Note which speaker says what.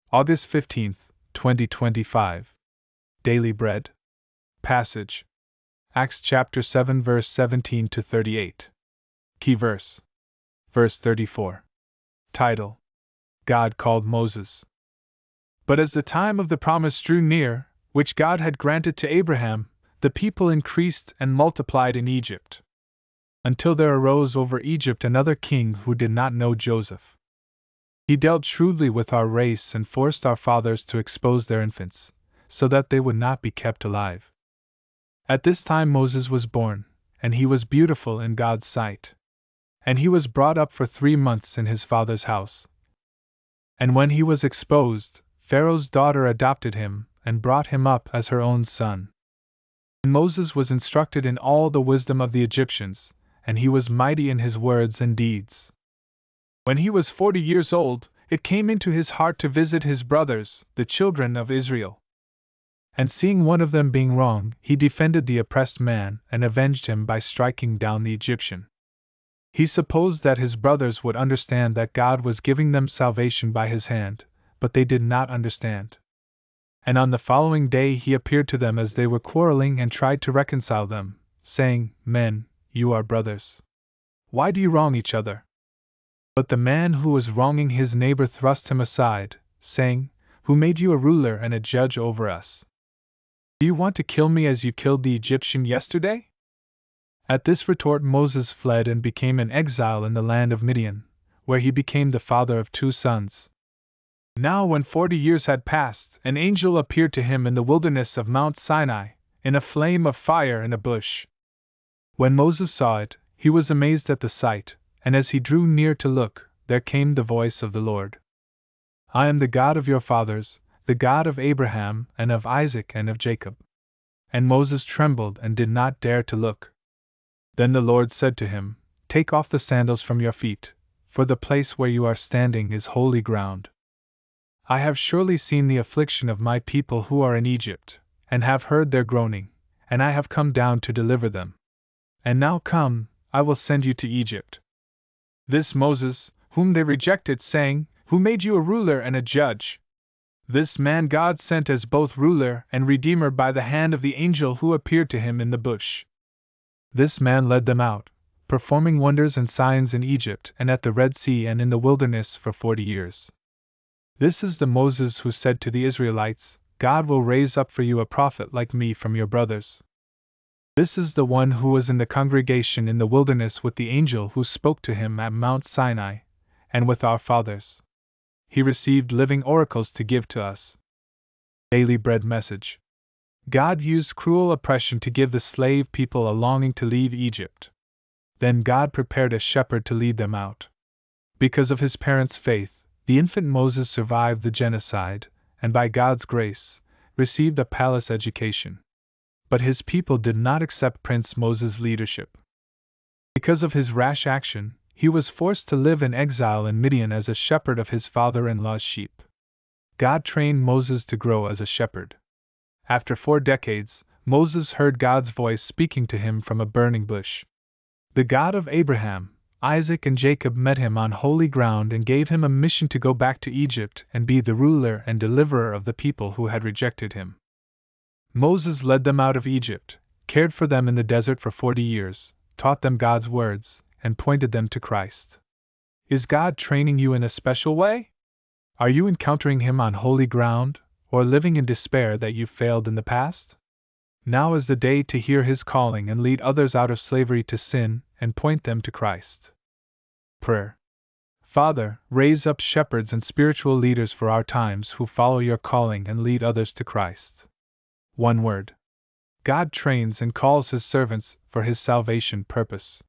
Speaker 1: August 15th, 2025. Daily Bread. Passage. Acts chapter 7 verse 17 to 38. Key verse. Verse 34. Title: God called Moses. But as the time of the promise drew near, which God had granted to Abraham, the people increased and multiplied in Egypt, until there arose over Egypt another king who did not know Joseph. He dealt shrewdly with our race and forced our fathers to expose their infants, so that they would not be kept alive. At this time Moses was born, and he was beautiful in God's sight. And he was brought up for 3 months in his father's house. And when he was exposed, Pharaoh's daughter adopted him and brought him up as her own son. And Moses was instructed in all the wisdom of the Egyptians, and he was mighty in his words and deeds. When he was 40 years old, it came into his heart to visit his brothers, the children of Israel. And seeing one of them being wronged, he defended the oppressed man and avenged him by striking down the Egyptian. He supposed that his brothers would understand that God was giving them salvation by his hand, but they did not understand. And on the following day he appeared to them as they were quarreling and tried to reconcile them, saying, "Men, you are brothers. Why do you wrong each other?" But the man who was wronging his neighbor thrust him aside, saying, "Who made you a ruler and a judge over us? Do you want to kill me as you killed the Egyptian yesterday?" At this retort Moses fled and became an exile in the land of Midian, where he became the father of 2 sons. Now when 40 years had passed, an angel appeared to him in the wilderness of Mount Sinai, in a flame of fire in a bush. When Moses saw it, he was amazed at the sight, and as he drew near to look, there came the voice of the Lord. "I am the God of your fathers, the God of Abraham and of Isaac and of Jacob." And Moses trembled and did not dare to look. Then the Lord said to him, "Take off the sandals from your feet, for the place where you are standing is holy ground. I have surely seen the affliction of my people who are in Egypt, and have heard their groaning, and I have come down to deliver them. And now come, I will send you to Egypt." This Moses, whom they rejected, saying, "Who made you a ruler and a judge?" This man God sent as both ruler and redeemer by the hand of the angel who appeared to him in the bush. This man led them out, performing wonders and signs in Egypt and at the Red Sea and in the wilderness for 40 years. This is the Moses who said to the Israelites, "God will raise up for you a prophet like me from your brothers." This is the one who was in the congregation in the wilderness with the angel who spoke to him at Mount Sinai, and with our fathers. He received living oracles to give to us. Daily Bread Message. God used cruel oppression to give the slave people a longing to leave Egypt. Then God prepared a shepherd to lead them out. Because of his parents' faith, the infant Moses survived the genocide, and by God's grace, received a palace education. But his people did not accept Prince Moses' leadership. Because of his rash action, he was forced to live in exile in Midian as a shepherd of his father-in-law's sheep. God trained Moses to grow as a shepherd. After 4 decades, Moses heard God's voice speaking to him from a burning bush. The God of Abraham, Isaac, and Jacob met him on holy ground and gave him a mission to go back to Egypt and be the ruler and deliverer of the people who had rejected him. Moses led them out of Egypt, cared for them in the desert for 40 years, taught them God's words, and pointed them to Christ. Is God training you in a special way? Are you encountering him on holy ground, or living in despair that you failed in the past? Now is the day to hear his calling and lead others out of slavery to sin and point them to Christ. Prayer. Father, raise up shepherds and spiritual leaders for our times who follow your calling and lead others to Christ. One word. God trains and calls his servants for his salvation purpose.